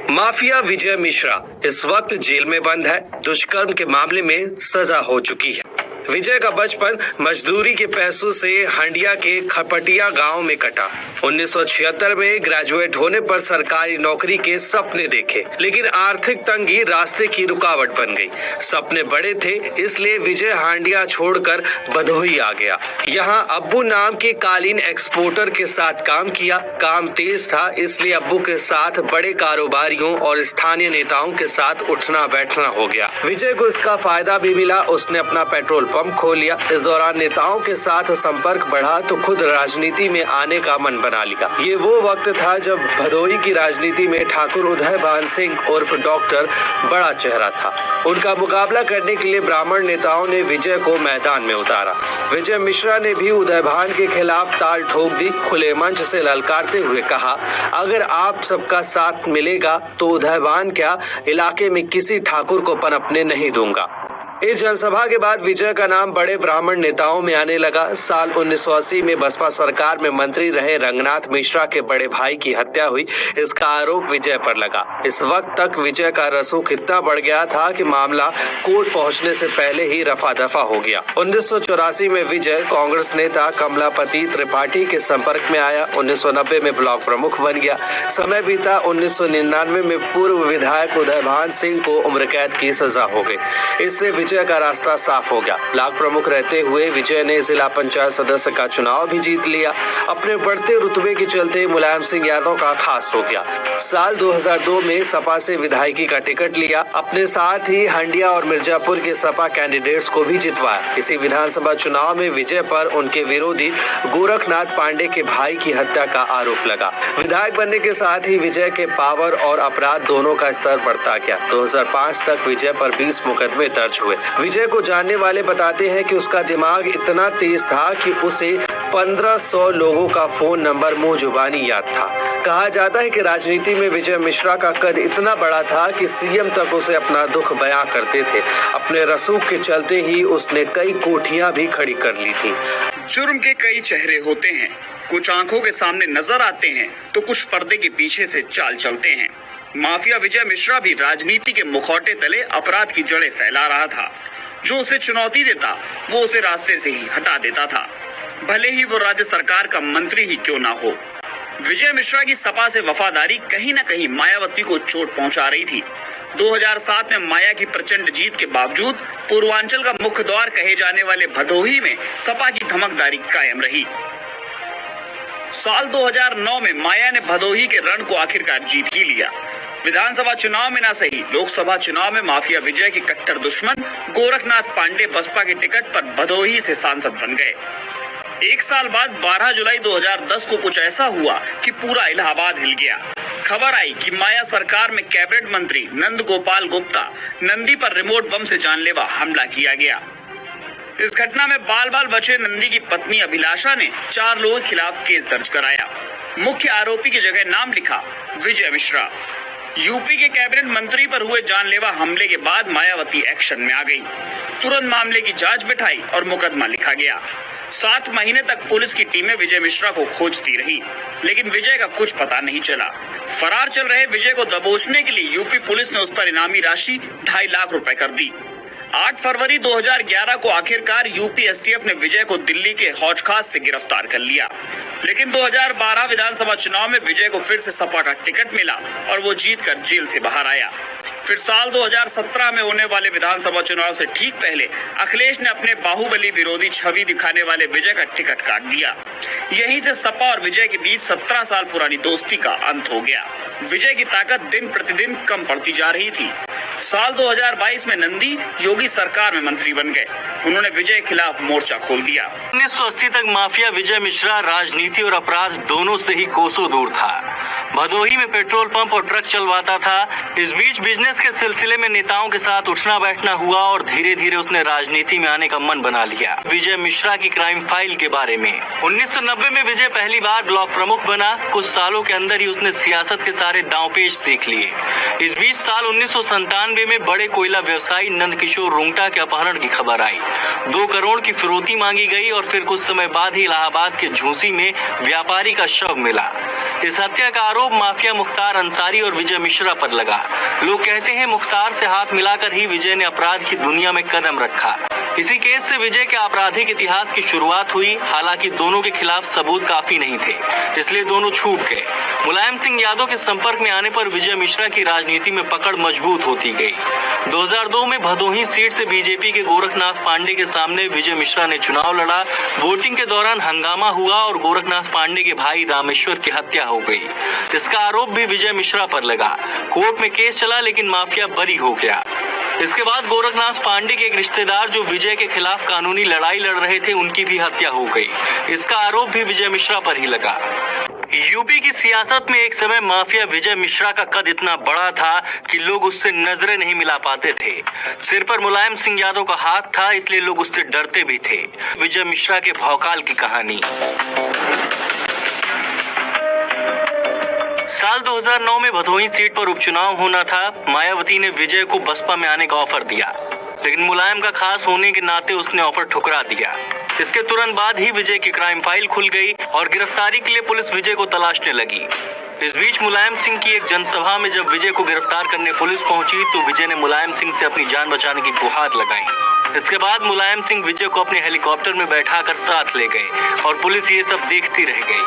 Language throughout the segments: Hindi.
माफिया विजय मिश्रा इस वक्त जेल में बंद है। दुष्कर्म के मामले में सजा हो चुकी है। विजय का बचपन मजदूरी के पैसों से हंडिया के खपटिया गांव में कटा। 1976 में ग्रेजुएट होने पर सरकारी नौकरी के सपने देखे, लेकिन आर्थिक तंगी रास्ते की रुकावट बन गई। सपने बड़े थे, इसलिए विजय हंडिया छोड़कर भदोही आ गया। यहाँ अब्बू नाम के कालीन एक्सपोर्टर के साथ काम किया। काम तेज था, इसलिए अब्बू के साथ बड़े कारोबारियों और स्थानीय नेताओं के साथ उठना बैठना हो गया। विजय को इसका फायदा भी मिला। उसने अपना पेट्रोल पंप खोल लिया। इस दौरान नेताओं के साथ संपर्क बढ़ा तो खुद राजनीति में आने का मन बना लिया। ये वो वक्त था जब भदोही की राजनीति में ठाकुर उदयभान सिंह उर्फ डॉक्टर बड़ा चेहरा था। उनका मुकाबला करने के लिए ब्राह्मण नेताओं ने विजय को मैदान में उतारा। विजय मिश्रा ने भी उदयभान के खिलाफ ताल ठोक दी। खुले मंच से ललकारते हुए कहा, अगर आप सबका साथ मिलेगा तो उदयभान क्या, इलाके में किसी ठाकुर को पनपने नहीं दूंगा। इस जनसभा के बाद विजय का नाम बड़े ब्राह्मण नेताओं में आने लगा। साल 1980 में बसपा सरकार में मंत्री रहे रंगनाथ मिश्रा के बड़े भाई की हत्या हुई। इसका आरोप विजय पर लगा। इस वक्त तक विजय का रसूख इतना बढ़ गया था कि मामला कोर्ट पहुंचने से पहले ही रफा दफा हो गया। 1984 में विजय कांग्रेस नेता कमलापति त्रिपाठी के संपर्क में आया। 1990 में ब्लॉक प्रमुख बन गया। समय बीता। 1999 में पूर्व विधायक उदयभान सिंह को उम्र कैद की सजा हो गई। इससे विजय का रास्ता साफ हो गया। ब्लॉक प्रमुख रहते हुए विजय ने जिला पंचायत सदस्य का चुनाव भी जीत लिया। अपने बढ़ते रुतबे के चलते मुलायम सिंह यादव का खास हो गया। साल 2002 में सपा से विधायकी का टिकट लिया। अपने साथ ही हंडिया और मिर्जापुर के सपा कैंडिडेट्स को भी जितवाया। इसी विधानसभा चुनाव में विजय पर उनके विरोधी गोरखनाथ पांडे के भाई की हत्या का आरोप लगा। विधायक बनने के साथ ही विजय के पावर और अपराध दोनों का स्तर बढ़ता गया। 2005 तक विजय पर 20 मुकदमे दर्ज हुए। विजय को जानने वाले बताते हैं कि उसका दिमाग इतना तेज था कि उसे 1500 लोगों का फोन नंबर मुंह जुबानी याद था। कहा जाता है कि राजनीति में विजय मिश्रा का कद इतना बड़ा था कि सीएम तक उसे अपना दुख बयां करते थे। अपने रसूख के चलते ही उसने कई कोठियां भी खड़ी कर ली थी। जुर्म के कई चेहरे होते हैं, कुछ आंखों के सामने नजर आते हैं तो कुछ पर्दे के पीछे से चाल चलते हैं। माफिया विजय मिश्रा भी राजनीति के मुखौटे तले अपराध की जड़ें फैला रहा था। जो उसे चुनौती देता वो उसे रास्ते से ही हटा देता था, भले ही वो राज्य सरकार का मंत्री ही क्यों ना हो। विजय मिश्रा की सपा से वफादारी कहीं न कहीं मायावती को चोट पहुंचा रही थी। 2007 में माया की प्रचंड जीत के बावजूद पूर्वांचल का मुख्य द्वार कहे जाने वाले भदोही में सपा की धमकदारी कायम रही। साल 2009 में माया ने भदोही के रण को आखिरकार जीत ही लिया। विधानसभा चुनाव में न सही, लोकसभा चुनाव में माफिया विजय के कट्टर दुश्मन गोरखनाथ पांडे बसपा के टिकट पर भदोही से सांसद बन गए। एक साल बाद 12 जुलाई 2010 को कुछ ऐसा हुआ कि पूरा इलाहाबाद हिल गया। खबर आई कि माया सरकार में कैबिनेट मंत्री नंद गोपाल गुप्ता नंदी पर रिमोट बम से जानलेवा हमला किया गया। इस घटना में बाल बाल बचे नंदी की पत्नी अभिलाषा ने 4 लोगों के खिलाफ केस दर्ज कराया। मुख्य आरोपी की जगह नाम लिखा विजय मिश्रा। यूपी के कैबिनेट मंत्री पर हुए जानलेवा हमले के बाद मायावती एक्शन में आ गई। तुरंत मामले की जांच बिठाई और मुकदमा लिखा गया। 7 महीने तक पुलिस की टीमें विजय मिश्रा को खोजती रही, लेकिन विजय का कुछ पता नहीं चला। फरार चल रहे विजय को दबोचने के लिए यूपी पुलिस ने उस पर इनामी राशि 2.5 लाख रुपए कर दी। 8 फरवरी 2011 को आखिरकार यूपी एसटीएफ ने विजय को दिल्ली के हौज खास से गिरफ्तार कर लिया। लेकिन 2012 विधानसभा चुनाव में विजय को फिर से सपा का टिकट मिला और वो जीतकर जेल से बाहर आया। फिर साल 2017 में होने वाले विधानसभा चुनाव से ठीक पहले अखिलेश ने अपने बाहुबली विरोधी छवि दिखाने वाले विजय का टिकट काट दिया। यहीं से सपा और विजय के बीच 17 साल पुरानी दोस्ती का अंत हो गया। विजय की ताकत दिन प्रतिदिन कम पड़ती जा रही थी। साल 2022 में नंदी योगी सरकार में मंत्री बन गए। उन्होंने विजय के खिलाफ मोर्चा खोल दिया। 1980 तक माफिया विजय मिश्रा राजनीति और अपराध दोनों से ही कोसों दूर था। भदोही में पेट्रोल पंप और ट्रक चलवाता था। इस बीच बिजनेस के सिलसिले में नेताओं के साथ उठना बैठना हुआ और धीरे धीरे उसने राजनीति में आने का मन बना लिया। विजय मिश्रा की क्राइम फाइल के बारे में 1990 में विजय पहली बार ब्लॉक प्रमुख बना। कुछ सालों के अंदर ही उसने सियासत के सारे दांवपेच सीख लिए। इस बीच साल 1997 में बड़े कोयला व्यवसायी नंदकिशोर रुंगटा के अपहरण की खबर आई। 2 करोड़ की फिरौती मांगी गई और फिर कुछ समय बाद ही इलाहाबाद के झूसी में व्यापारी का शव मिला। इस हत्या का आरोप माफिया मुख्तार अंसारी और विजय मिश्रा पर लगा। लोग कहते हैं मुख्तार से हाथ मिलाकर ही विजय ने अपराध की दुनिया में कदम रखा। इसी केस से विजय के आपराधिक इतिहास की शुरुआत हुई। हालांकि दोनों के खिलाफ सबूत काफी नहीं थे, इसलिए दोनों छूट गए। मुलायम सिंह यादव के संपर्क में आने पर विजय मिश्रा की राजनीति में पकड़ मजबूत होती गई। 2002 में भदोही सीट से बीजेपी के गोरखनाथ पांडे के सामने विजय मिश्रा ने चुनाव लड़ा। वोटिंग के दौरान हंगामा हुआ और गोरखनाथ पांडे के भाई रामेश्वर की हत्या हो गई। इसका आरोप भी विजय मिश्रा पर लगा। कोर्ट में केस चला, लेकिन माफिया बरी हो गया। इसके बाद गोरखनाथ पांडे के एक रिश्तेदार जो विजय के खिलाफ कानूनी लड़ाई लड़ रहे थे, उनकी भी हत्या हो गई। इसका आरोप भी विजय मिश्रा पर ही लगा। यूपी की सियासत में एक समय माफिया विजय मिश्रा का कद इतना बड़ा था कि लोग उससे नजरें नहीं मिला पाते थे। सिर पर मुलायम सिंह यादव का हाथ था, इसलिए लोग उससे डरते भी थे। विजय मिश्रा के भौकाल की कहानी। साल 2009 में भदोही सीट पर उपचुनाव होना था। मायावती ने विजय को बसपा में आने का ऑफर दिया, लेकिन मुलायम का खास होने के नाते उसने ऑफर ठुकरा दिया। इसके तुरंत बाद ही विजय की क्राइम फाइल खुल गई और गिरफ्तारी के लिए पुलिस विजय को तलाशने लगी। इस बीच मुलायम सिंह की एक जनसभा में जब विजय को गिरफ्तार करने पुलिस पहुंची, तो विजय ने मुलायम सिंह से अपनी जान बचाने की गुहार लगाई। इसके बाद मुलायम सिंह विजय को अपने हेलीकॉप्टर में बैठाकर साथ ले गए और पुलिस ये सब देखती रह गई।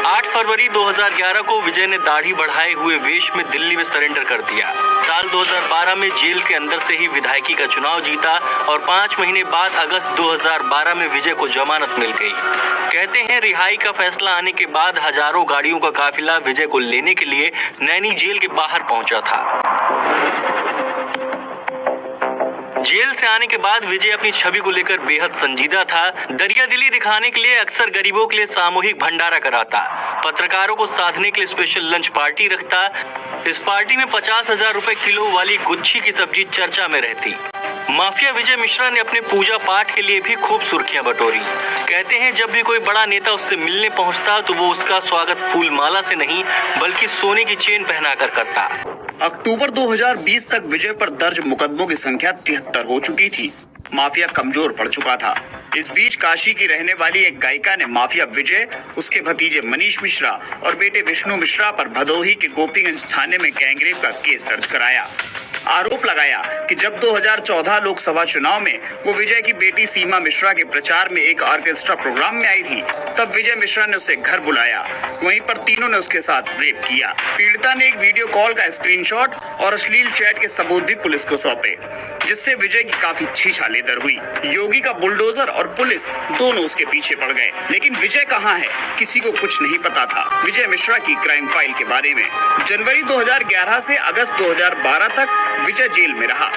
8 फरवरी 2011 को विजय ने दाढ़ी बढ़ाए हुए वेश में दिल्ली में सरेंडर कर दिया। साल 2012 में जेल के अंदर से ही विधायकी का चुनाव जीता और 5 महीने बाद अगस्त 2012 में विजय को जमानत मिल गई। कहते हैं रिहाई का फैसला आने के बाद हजारों गाड़ियों का काफिला विजय को लेने के लिए नैनी जेल के बाहर पहुंचा था। जेल से आने के बाद विजय अपनी छवि को लेकर बेहद संजीदा था। दरियादिली दिखाने के लिए अक्सर गरीबों के लिए सामूहिक भंडारा कराता, पत्रकारों को साधने के लिए स्पेशल लंच पार्टी रखता। इस पार्टी में 50,000 रुपए किलो वाली गुच्छी की सब्जी चर्चा में रहती। माफिया विजय मिश्रा ने अपने पूजा पाठ के लिए भी खूब सुर्खियां बटोरी। कहते हैं जब भी कोई बड़ा नेता उससे मिलने पहुंचता तो वो उसका स्वागत फूल माला से नहीं बल्कि सोने की चेन पहनाकर करता। अक्टूबर 2020 तक विजय पर दर्ज मुकदमों की संख्या 73 हो चुकी थी। माफिया कमजोर पड़ चुका था। इस बीच काशी की रहने वाली एक गायिका ने माफिया विजय, उसके भतीजे मनीष मिश्रा और बेटे विष्णु मिश्रा पर भदोही के गोपीगंज थाने में गैंगरेप का केस दर्ज कराया। आरोप लगाया कि जब 2014 लोकसभा चुनाव में वो विजय की बेटी सीमा मिश्रा के प्रचार में एक ऑर्केस्ट्रा प्रोग्राम में आई थी, तब विजय मिश्रा ने उसे घर बुलाया। वहीं पर तीनों ने उसके साथ रेप किया। पीड़िता ने एक वीडियो कॉल का स्क्रीनशॉट और अश्लील चैट के सबूत भी पुलिस को सौंपे, जिससे विजय की काफी छीछालेदर हुई। योगी का बुलडोजर और पुलिस दोनों उसके पीछे पड़ गए, लेकिन विजय कहाँ है, किसी को कुछ नहीं पता था विजय मिश्रा की क्राइम फाइल के बारे में। जनवरी 2011 से अगस्त 2012 तक विजय जेल में रहा।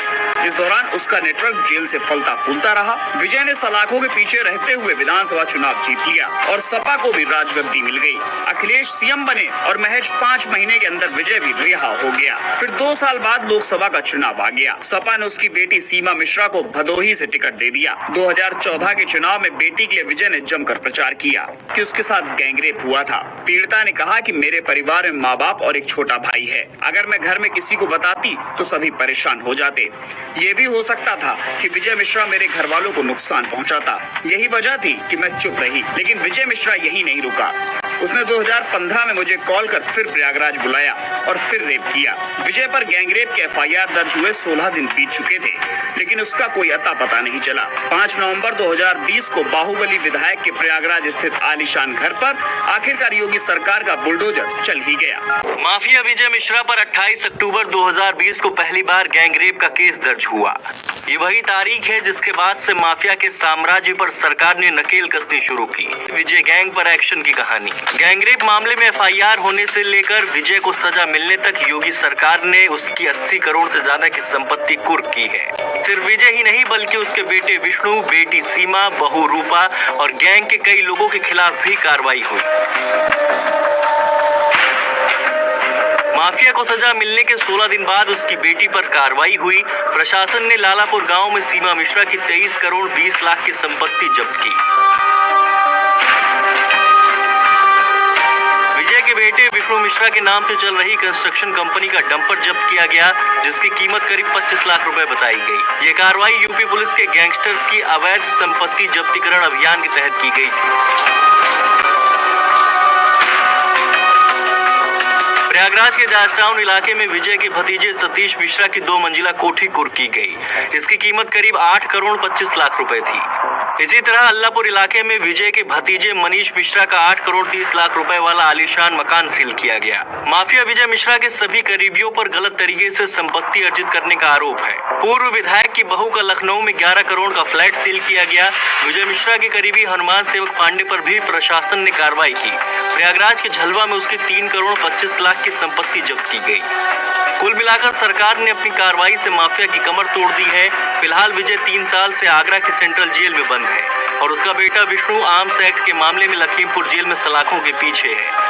इस दौरान उसका नेटवर्क जेल से फलता फूलता रहा। विजय ने सलाखों के पीछे रहते हुए विधानसभा चुनाव जीत लिया और सपा को भी राजगद्दी मिल गई। अखिलेश सीएम बने और महज 5 महीने के अंदर विजय भी रिहा हो गया। फिर 2 साल बाद लोकसभा का चुनाव आ गया। सपा ने उसकी बेटी सीमा मिश्रा को भदोही से टिकट दे दिया। 2014 के चुनाव में बेटी के लिए विजय ने जमकर प्रचार किया कि उसके साथ गैंगरेप हुआ था। पीड़िता ने कहा कि मेरे परिवार में माँ बाप और एक छोटा भाई है। अगर मैं घर में किसी को बताती तो सभी परेशान हो जाते। ये भी हो सकता था कि विजय मिश्रा मेरे घर वालों को नुकसान पहुंचाता। यही वजह थी कि मैं चुप रही। लेकिन विजय मिश्रा यही नहीं रुका। उसने 2015 में मुझे कॉल कर फिर प्रयागराज बुलाया और फिर रेप किया। विजय पर गैंगरेप के एफआईआर दर्ज हुए 16 दिन बीत चुके थे, लेकिन उसका कोई अता पता नहीं चला। 5 नवंबर 2020 को बाहुबली विधायक के प्रयागराज स्थित आलीशान घर पर आखिरकार योगी सरकार का बुलडोजर चल ही गया। माफिया विजय मिश्रा पर 28 अक्टूबर 2020 को पहली बार गैंगरेप का केस दर्ज हुआ। ये वही तारीख है जिसके बाद से माफिया के साम्राज्य पर सरकार ने नकेल कसनी शुरू की। विजय गैंग पर एक्शन की कहानी। गैंगरेप मामले में एफआईआर होने से लेकर विजय को सजा मिलने तक योगी सरकार ने उसकी 80 करोड़ से ज्यादा की संपत्ति कुर्क की है। सिर्फ विजय ही नहीं बल्कि उसके बेटे विष्णु, बेटी सीमा, बहू रूपा और गैंग के कई लोगों के खिलाफ भी कार्रवाई हुई। माफिया को सजा मिलने के 16 दिन बाद उसकी बेटी पर कार्रवाई हुई। प्रशासन ने लालापुर गांव में सीमा मिश्रा की 23 करोड़ 20 लाख की संपत्ति जब्त की। विजय के बेटे विष्णु मिश्रा के नाम से चल रही कंस्ट्रक्शन कंपनी का डंपर जब्त किया गया, जिसकी कीमत करीब 25 लाख रुपए बताई गई। ये कार्रवाई यूपी पुलिस के गैंगस्टर्स की अवैध संपत्ति जब्तीकरण अभियान के तहत की गई थी। प्रयागराज के जार्जटाउन इलाके में विजय के भतीजे सतीश मिश्रा की 2 मंजिला कोठी कुर्की गई। इसकी कीमत करीब 8 करोड़ 25 लाख रुपए थी। इसी तरह अल्लापुर इलाके में विजय के भतीजे मनीष मिश्रा का 8 करोड़ 30 लाख रुपए वाला आलीशान मकान सील किया गया। माफिया विजय मिश्रा के सभी करीबियों पर गलत तरीके से संपत्ति अर्जित करने का आरोप है। पूर्व विधायक की बहू का लखनऊ में 11 करोड़ का फ्लैट सील किया गया। विजय मिश्रा के करीबी हनुमान सेवक पांडे पर भी प्रशासन ने कार्रवाई की। प्रयागराज के झलवा में उसकी 3 करोड़ 25 लाख की संपत्ति जब्त की गई। कुल मिलाकर सरकार ने अपनी कार्रवाई से माफिया की कमर तोड़ दी है। फिलहाल विजय 3 साल से आगरा की सेंट्रल जेल में बंद है और उसका बेटा विष्णु आर्म्स एक्ट के मामले में लखीमपुर जेल में सलाखों के पीछे है।